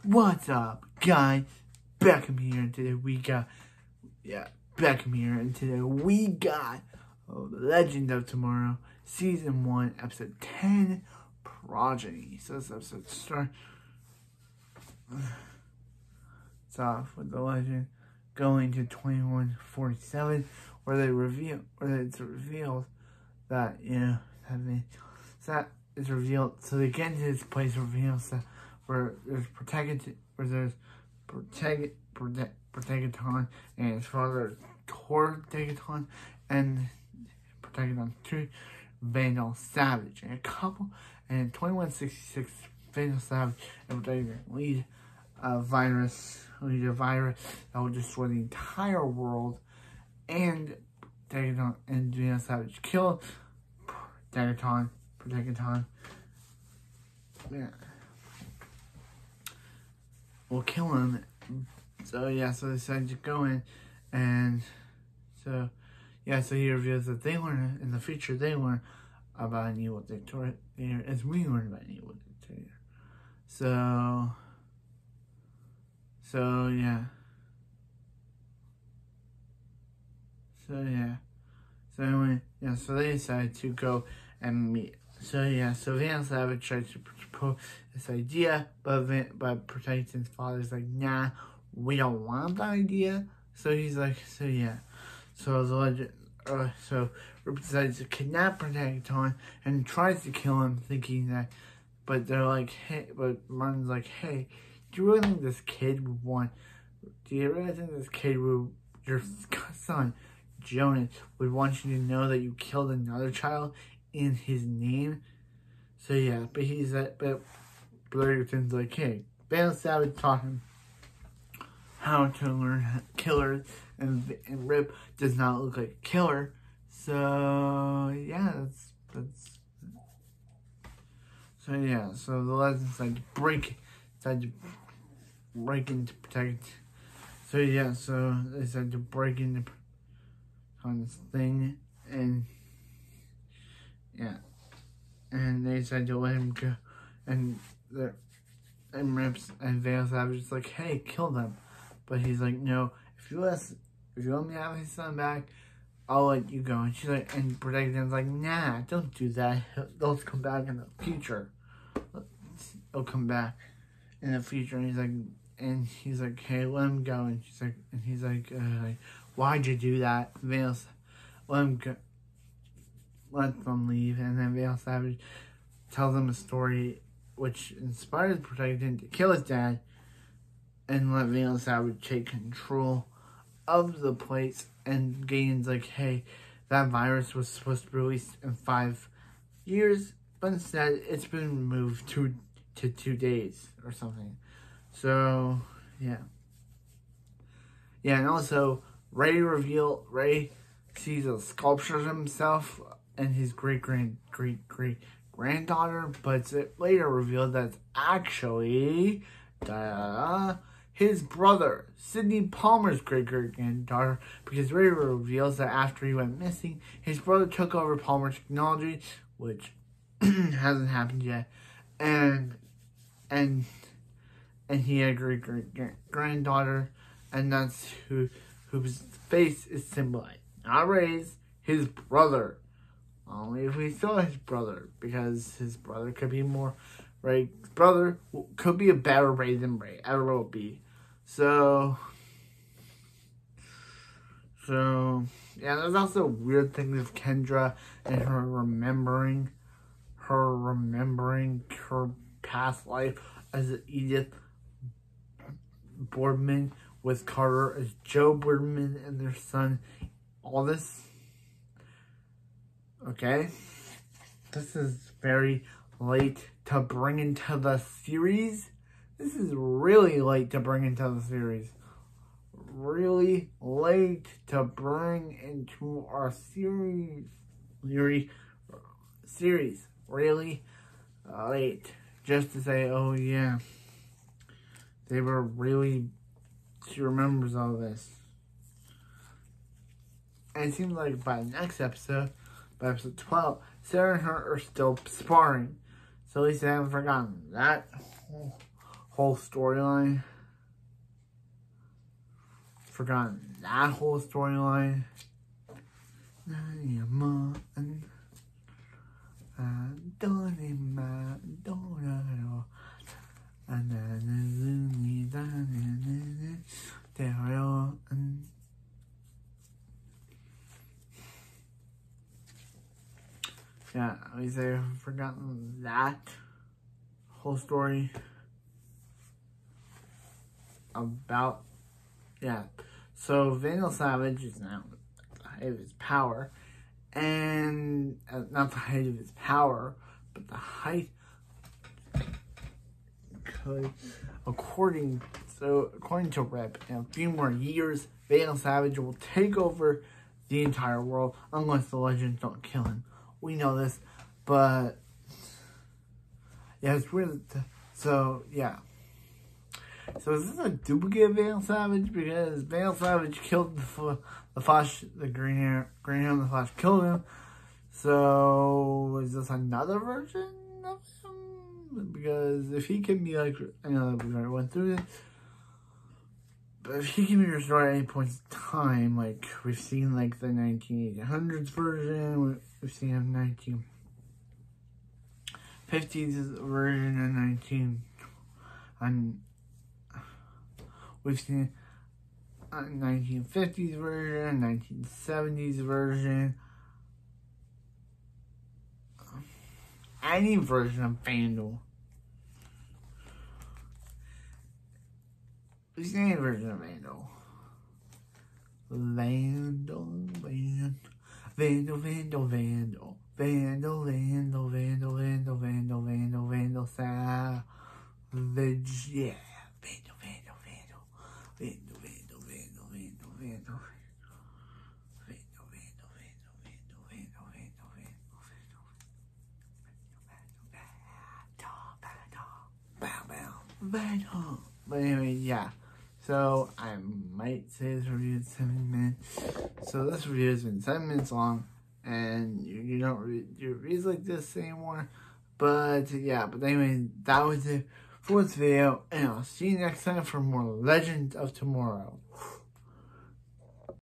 What's up, guys? Beckham here, and today we got, Beckham here, and today we got Legend of Tomorrow, Season 1, Episode 10, Progeny. So this episode starts off with the Legend going to 2147, where it's revealed that, that is revealed, so they get into this place reveals that where there's Protegaton and his father Tortegaton and Protegaton 2, Vandal Savage and a couple, and in 2166 Vandal Savage and Protegaton lead a virus that will destroy the entire world, and Protegaton and Vandal Savage kill Protegaton. Will kill him. So they decided to go in, and so he reveals that they learn in the future. They learn about an evil dictator, as we learn about an evil dictator. So they decided to go and meet. So Vandal Savage tries to propose this idea, but Protegaton's father's like, nah, we don't want that idea. So he's like, so the Legend, so Rip decides to kidnap Protegaton and tries to kill him, thinking that, but they're like, hey, but Martin's like, hey, do you really think this kid would want? Do you really think this kid would, your son Jonas, would want you to know that you killed another child in his name? So but he's like, but Protegaton's like, hey, Vandal Savage taught him how to learn killers, and Rip does not look like a killer. So so the Legends decided to break into Protegaton. So they decided to break into on this thing, and they decided to let him go, and Rips and Vandal Savage is like, hey, kill them. But he's like, no, if you let me have his son back, I'll let you go. And she's like, and Protegaton's like, nah, don't do that. They'll come back in the future. They'll come back in the future. And he's like, hey, let him go. And he's like, why'd you do that? Let him go. Let them leave. And then Vandal Savage tells them a story which inspires Protegaton to kill his dad and let Vandal Savage take control of the place. And Gain's like, hey, that virus was supposed to be released in 5 years, but instead it's been moved to 2 days or something. So and also Ray sees a sculpture of himself and his great granddaughter, but it's later revealed that it's actually his brother, Sidney Palmer's great-granddaughter, because Ray reveals that after he went missing, his brother took over Palmer's technology, which hasn't happened yet, and he had a great-granddaughter, and that's whose face is symbolized. Not Ray's, his brother. Only if we saw his brother, because his brother could be more, Ray's brother could be a better Ray than Ray ever will be. So there's also a weird thing with Kendra and her remembering her past life as Edith Boardman with Carter as Joe Boardman and their son. All this. Okay, this is very late to bring into the series. This is really late to bring into the series. Really late to bring into our series. Really late. Just to say, oh yeah, she remembers all this. And it seems like by the next episode, by episode 12, Sarah and her are still sparring. So at least I haven't forgotten that. whole storyline. Forgotten that whole storyline. Yeah, at least I've forgotten that whole story about, yeah. So Vandal Savage is now at the height of his power, and not the height of his power, but the height, according to Rip, in a few more years, Vandal Savage will take over the entire world unless the Legends don't kill him. We know this, but yeah, it's weird. So yeah. So is this a duplicate of Vandal Savage? Because Vandal Savage killed the Flash, the Green Arrow, and the Flash killed him. So is this another version of him? Because if he can be like, I know that we already went through this, but if he can be restored at any point in time, like we've seen like the 1900s version, we've seen a 1950s version, and we've seen a 1950s version, 1970s version, any version of Vandal. We've seen any version of Vandal. Vandal, Savage, yeah. Vandal. But anyway, yeah. So I might say this review is 7 minutes. So this review has been 7 minutes long, and you don't do reviews like this anymore. But yeah, but anyway, that was it for this video, and I'll see you next time for more Legends of Tomorrow.